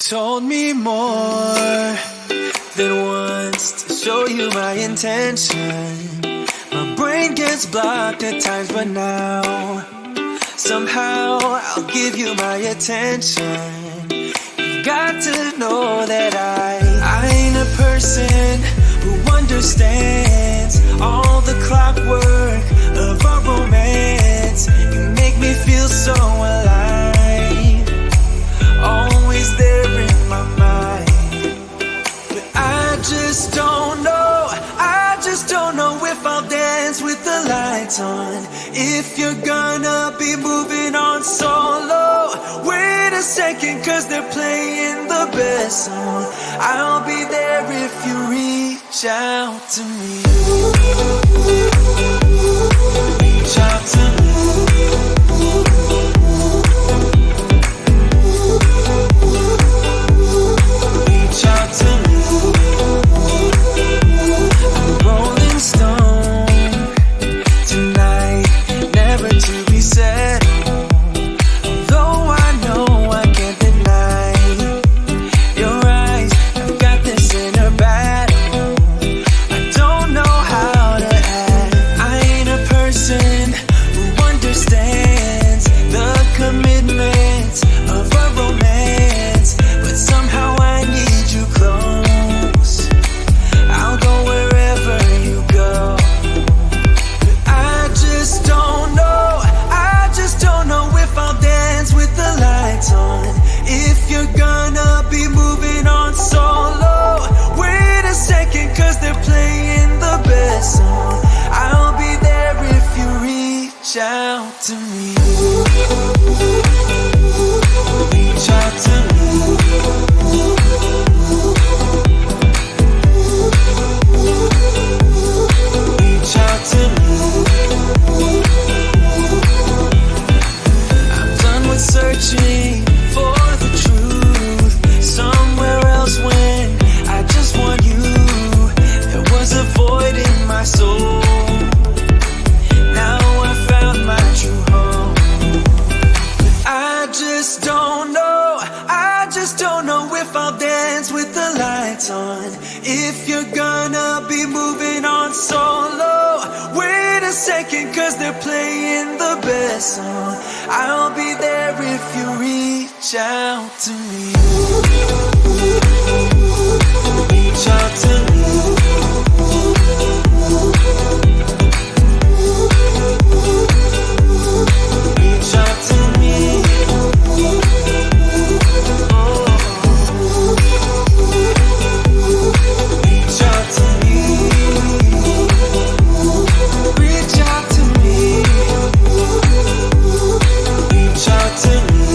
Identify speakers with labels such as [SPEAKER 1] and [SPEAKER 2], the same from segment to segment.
[SPEAKER 1] told me more than once to show you my intention. My brain gets blocked at times, but now somehow I'll give you my attention. You got to know that I ain't a person who understands all the clockwork of our romance. You make me feel so alive, always there in my mind. But I just don't know, I just don't know if I'll dance with the lights on. If you're gonna be moving on solo, wait a second, cause they're playing the best song. I'll be there if you reach out to me. Reach out to me. Reach out to me. I'm a rolling stone tonight, never to be settled. Although I know I can't deny your eyes, I've got this inner battle. I don't know how to act. I ain't a person who understands the commitments of a romance, but somehow I need you close. I'll go wherever you go. But I just don't know, I just don't know if I'll dance with the lights on. If you're gonna be moving on solo, wait a second, cause they're playing the best song. I'll be there if you reach out to me. Reach out to me. Reach out to me. I'm done with searching for the truth somewhere else when I just want you. There was a void in my soul. Now I found my true home. But I just don't know, I just don't know if I'll dance with the lights on. If you're gonna be moving on solo, wait a second, cause they're playing the best song. I'll be there if you reach out to me. Reach out to me. Reach out to me. Oh. Reach out to me. Reach out to me. Reach out to me.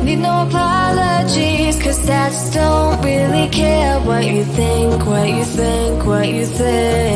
[SPEAKER 2] Need no apologies, cause I just don't really care what you think, what you think, what you think.